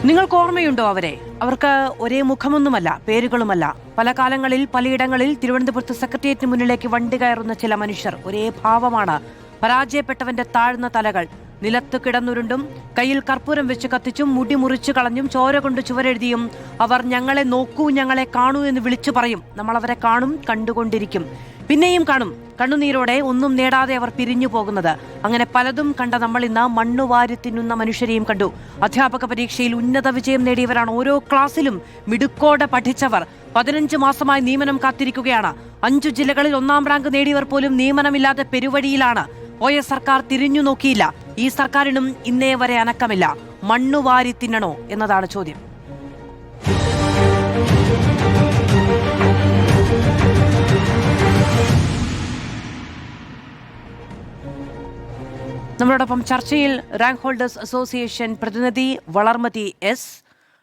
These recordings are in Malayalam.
നിങ്ങൾക്ക് ഓർമ്മയുണ്ടോ അവരെ? അവർക്ക് ഒരേ മുഖമൊന്നുമല്ല, പേരുകളുമല്ല. പല കാലങ്ങളിൽ പലയിടങ്ങളിൽ തിരുവനന്തപുരത്ത് സെക്രട്ടേറിയറ്റിന് മുന്നിലേക്ക് വണ്ടി കയറുന്ന ചില മനുഷ്യർ. ഒരേ ഭാവമാണ്. പരാജയപ്പെട്ടവന്റെ താഴ്ന്ന തലകൾ. നിലത്ത് കിടന്നുരുണ്ടും കയ്യിൽ കർപ്പൂരം വെച്ച് കത്തിച്ചും മുടി മുറിച്ചു കളഞ്ഞും ചോര കൊണ്ട് ചുവരെഴുതിയും അവർ ഞങ്ങളെ നോക്കൂ, ഞങ്ങളെ കാണൂ എന്ന് വിളിച്ചു പറയും. നമ്മൾ അവരെ കാണും, കണ്ടുകൊണ്ടിരിക്കും, പിന്നെയും കാണും. കണ്ണുനീരോടെ ഒന്നും നേടാതെ അവർ പിരിഞ്ഞു പോകുന്നത്. അങ്ങനെ പലതും കണ്ട നമ്മൾ ഇന്ന് മണ്ണുവാരി തിന്നുന്ന മനുഷ്യരെയും കണ്ടു. അധ്യാപക പരീക്ഷയിൽ ഉന്നത വിജയം നേടിയവരാണ്. ഓരോ ക്ലാസ്സിലും മിടുക്കോടെ പഠിച്ചവർ 15 മാസമായി നിയമനം കാത്തിരിക്കുകയാണ്. 5 ജില്ലകളിൽ 1-ാം റാങ്ക് നേടിയവർ പോലും നിയമനമില്ലാതെ പെരുവഴിയിലാണ്. പോയ സർക്കാർ തിരിഞ്ഞു നോക്കിയില്ല. ഈ സർക്കാരിനും ഇന്നേ വരെ അനക്കമില്ല. മണ്ണുവാരി തിന്നണോ എന്നതാണ് ചോദ്യം. നമ്മളോടൊപ്പം ചർച്ചയിൽ റാങ്ക് ഹോൾഡേഴ്സ് അസോസിയേഷൻ പ്രതിനിധി Valarmathi S,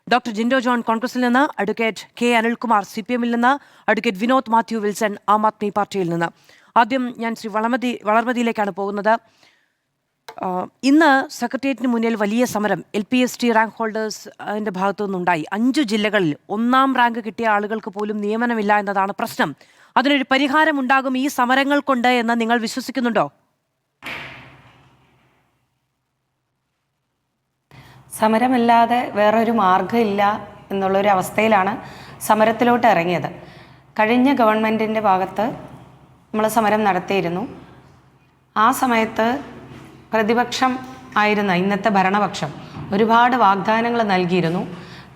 doctor Jinto John കോൺഗ്രസിൽ നിന്ന്, അഡ്വക്കേറ്റ് കെ അനിൽകുമാർ CPM-ൽ നിന്ന്, അഡ്വക്കേറ്റ് വിനോദ് മാത്യു വിൽസൺ ആം ആദ്മി പാർട്ടിയിൽ നിന്ന്. ആദ്യം ഞാൻ ശ്രീ വളർമതിയിലേക്കാണ് പോകുന്നത്. ഇന്ന് സെക്രട്ടേറിയറ്റിന് മുന്നിൽ വലിയ സമരം LPST റാങ്ക് ഹോൾഡേഴ്സിന്റെ ഭാഗത്തു നിന്നുണ്ടായി. 5 ജില്ലകളിൽ 1-ാം റാങ്ക് കിട്ടിയ ആളുകൾക്ക് പോലും നിയമനമില്ല എന്നതാണ് പ്രശ്നം. അതിനൊരു പരിഹാരം ഉണ്ടാകും ഈ സമരങ്ങൾ കൊണ്ട് എന്ന് നിങ്ങൾ വിശ്വസിക്കുന്നുണ്ടോ? സമരമല്ലാതെ വേറൊരു മാർഗ്ഗമില്ല എന്നുള്ളൊരു അവസ്ഥയിലാണ് സമരത്തിലോട്ട് ഇറങ്ങിയത്. കഴിഞ്ഞ ഗവൺമെൻറ്റിൻ്റെ ഭാഗത്ത് നമ്മൾ സമരം നടത്തിയിരുന്നു. ആ സമയത്ത് പ്രതിപക്ഷം ആയിരുന്ന ഇന്നത്തെ ഭരണപക്ഷം ഒരുപാട് വാഗ്ദാനങ്ങൾ നൽകിയിരുന്നു.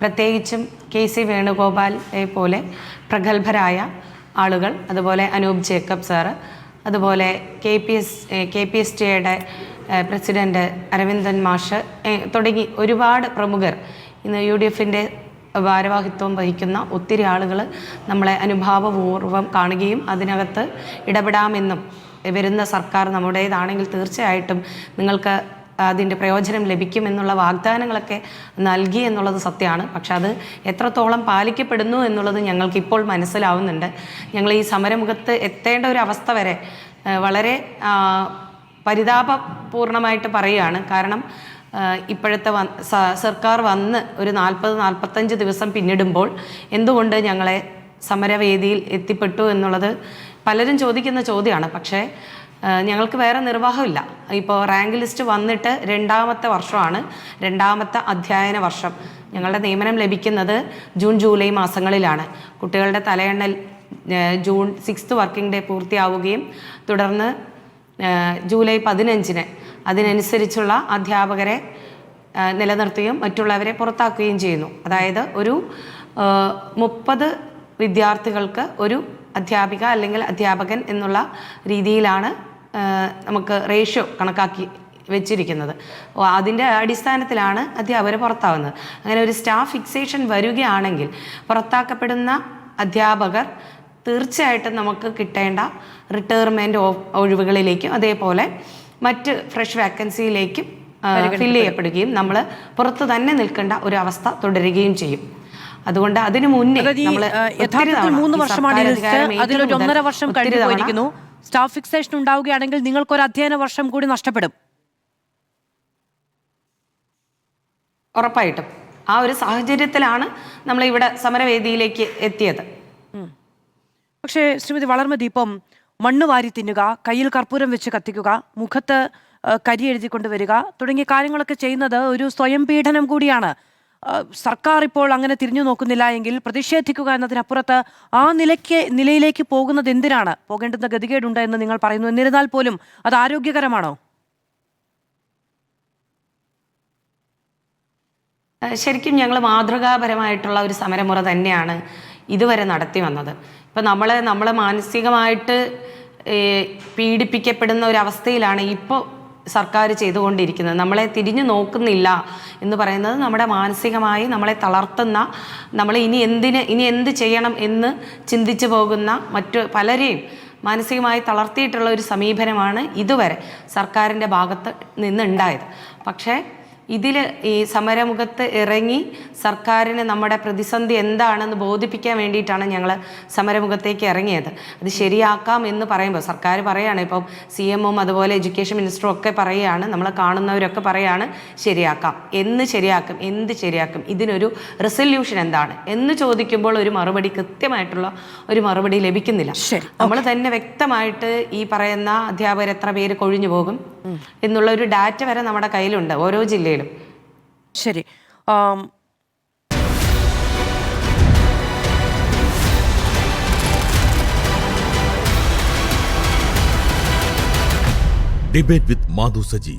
പ്രത്യേകിച്ചും KC വേണുഗോപാലെ പോലെ പ്രഗത്ഭരായ ആളുകൾ, അതുപോലെ അനൂപ് ജേക്കബ് സാറ്, അതുപോലെ KPSTയുടെ പ്രസിഡന്റ് അരവിന്ദൻ മാഷ് തുടങ്ങി ഒരുപാട് പ്രമുഖർ, ഇന്ന് UDFൻ്റെ ഭാരവാഹിത്വം വഹിക്കുന്ന ഒത്തിരി ആളുകൾ നമ്മളെ അനുഭാവപൂർവ്വം കാണുകയും അതിനകത്ത് ഇടപെടാമെന്നും വരുന്ന സർക്കാർ നമ്മുടേതാണെങ്കിൽ തീർച്ചയായിട്ടും നിങ്ങൾക്ക് അതിൻ്റെ പ്രയോജനം ലഭിക്കുമെന്നുള്ള വാഗ്ദാനങ്ങളൊക്കെ നൽകി എന്നുള്ളത് സത്യമാണ്. പക്ഷെ അത് എത്രത്തോളം പാലിക്കപ്പെടുന്നു എന്നുള്ളത് ഞങ്ങൾക്കിപ്പോൾ മനസ്സിലാവുന്നുണ്ട്. ഞങ്ങൾ ഈ സമരമുഖത്ത് എത്തേണ്ട ഒരു അവസ്ഥ വരെ വളരെ പരിതാപപൂർണമായിട്ട് പറയുകയാണ്. കാരണം ഇപ്പോഴത്തെ സർക്കാർ വന്ന് ഒരു 40-45 ദിവസം പിന്നിടുമ്പോൾ എന്തുകൊണ്ട് ഞങ്ങളെ സമരവേദിയിൽ എത്തിപ്പെട്ടു എന്നുള്ളത് പലരും ചോദിക്കുന്ന ചോദ്യമാണ്. പക്ഷേ ഞങ്ങൾക്ക് വേറെ നിർവാഹമില്ല. ഇപ്പോൾ റാങ്ക് ലിസ്റ്റ് വന്നിട്ട് 2-ാമത്തെ വർഷമാണ്, 2-ാമത്തെ അധ്യയന വർഷം. ഞങ്ങളുടെ നിയമനം ലഭിക്കുന്നത് ജൂൺ ജൂലൈ മാസങ്ങളിലാണ്. കുട്ടികളുടെ തലയെണ്ണൽ ജൂൺ 6th വർക്കിംഗ് ഡേ പൂർത്തിയാവുകയും തുടർന്ന് ജൂലൈ 15-ന് അതിനനുസരിച്ചുള്ള അധ്യാപകരെ നിലനിർത്തുകയും മറ്റുള്ളവരെ പുറത്താക്കുകയും ചെയ്യുന്നു. അതായത് ഒരു 30 വിദ്യാർത്ഥികൾക്ക് ഒരു അധ്യാപിക അല്ലെങ്കിൽ അധ്യാപകൻ എന്നുള്ള രീതിയിലാണ് നമുക്ക് റേഷ്യോ കണക്കാക്കി വെച്ചിരിക്കുന്നത്. അതിൻ്റെ അടിസ്ഥാനത്തിലാണ് അധ്യാപകർ പുറത്താവുന്നത്. അങ്ങനെ ഒരു സ്റ്റാഫ് ഫിക്സേഷൻ വരികയാണെങ്കിൽ പുറത്താക്കപ്പെടുന്ന അധ്യാപകർ തീർച്ചയായിട്ടും നമുക്ക് കിട്ടേണ്ട റിട്ടയർമെൻറ്റ് ഒഴിവുകളിലേക്കും അതേപോലെ മറ്റ് ഫ്രഷ് വാക്കൻസിയിലേക്കും ഫില്ല് ചെയ്യപ്പെടുകയും നമ്മൾ പുറത്ത് തന്നെ നിൽക്കേണ്ട ഒരു അവസ്ഥ തുടരുകയും ചെയ്യും. അതുകൊണ്ട് അതിനു മുന്നേ യഥാർത്ഥത്തിൽ 3 വർഷമാണ് അതിലൊരു 1.5 വർഷം കഴിഞ്ഞു പോയിരിക്കുന്നു. സ്റ്റാഫ് ഫിക്സേഷൻ ഉണ്ടാവുകയാണെങ്കിൽ നിങ്ങൾക്കൊരു അധ്യയന വർഷം കൂടി നഷ്ടപ്പെടും. ഉറപ്പായിട്ടും ആ ഒരു സാഹചര്യത്തിലാണ് നമ്മൾ ഇവിടെ സമരവേദിയിലേക്ക് എത്തിയത്. പക്ഷേ ശ്രീമതി വളർമതി, ഇപ്പം മണ്ണ് വാരി തിന്നുക, കയ്യിൽ കർപ്പൂരം വെച്ച് കത്തിക്കുക, മുഖത്ത് കരി എഴുതിക്കൊണ്ട് വരിക തുടങ്ങിയ കാര്യങ്ങളൊക്കെ ചെയ്യുന്നത് ഒരു സ്വയം പീഡനം കൂടിയാണ്. സർക്കാർ ഇപ്പോൾ അങ്ങനെ തിരിഞ്ഞു നോക്കുന്നില്ല എങ്കിൽ പ്രതിഷേധിക്കുക എന്നതിനപ്പുറത്ത് ആ നിലയിലേക്ക് പോകുന്നത് എന്തിനാണ്? പോകേണ്ടുന്ന ഗതികേടുണ്ട് എന്ന് നിങ്ങൾ പറയുന്നു. എന്നിരുന്നാൽ പോലും അത് ആരോഗ്യകരമാണോ? ശരിക്കും ഞങ്ങൾ മാതൃകാപരമായിട്ടുള്ള ഒരു സമരമുറ തന്നെയാണ് ഇതുവരെ നടത്തി വന്നത്. ഇപ്പം നമ്മളെ മാനസികമായിട്ട് പീഡിപ്പിക്കപ്പെടുന്ന ഒരവസ്ഥയിലാണ് ഇപ്പോൾ സർക്കാർ ചെയ്തുകൊണ്ടിരിക്കുന്നത്. നമ്മളെ തിരിഞ്ഞു നോക്കുന്നില്ല എന്ന് പറയുന്നത് നമ്മുടെ മാനസികമായി നമ്മളെ തളർത്തുന്ന, നമ്മൾ ഇനി എന്ത് ചെയ്യണം എന്ന് ചിന്തിച്ചു പോകുന്ന മറ്റു പലരെയും മാനസികമായി തളർത്തിയിട്ടുള്ള ഒരു സമീപനമാണ് ഇതുവരെ സർക്കാരിൻ്റെ ഭാഗത്ത് നിന്നുണ്ടായത്. പക്ഷേ ഇതിൽ ഈ സമരമുഖത്ത് ഇറങ്ങി സർക്കാരിന് നമ്മുടെ പ്രതിസന്ധി എന്താണെന്ന് ബോധിപ്പിക്കാൻ വേണ്ടിയിട്ടാണ് ഞങ്ങൾ സമരമുഖത്തേക്ക് ഇറങ്ങിയത്. അത് ശരിയാക്കാം എന്ന് പറയുമ്പോൾ സർക്കാർ പറയുകയാണ്, ഇപ്പം CM-ഉം അതുപോലെ എഡ്യൂക്കേഷൻ മിനിസ്റ്ററും ഒക്കെ പറയുകയാണ്, നമ്മൾ കാണുന്നവരൊക്കെ പറയുകയാണ് ശരിയാക്കാം. എന്ന് ശരിയാക്കും, എന്ത് ശരിയാക്കും, ഇതിനൊരു റെസൊല്യൂഷൻ എന്താണ് എന്ന് ചോദിക്കുമ്പോൾ ഒരു മറുപടി, കൃത്യമായിട്ടുള്ള ഒരു മറുപടി ലഭിക്കുന്നില്ല. നമ്മൾ തന്നെ വ്യക്തമായിട്ട് ഈ പറയുന്ന അധ്യാപകർ എത്ര പേര് കൊഴിഞ്ഞു പോകും എന്നുള്ള ഒരു ഡാറ്റ വരെ നമ്മുടെ കയ്യിലുണ്ട് ഓരോ ജില്ലയിലും. ശരി. ഡിബേറ്റ് വിത്ത് മാധു സജി.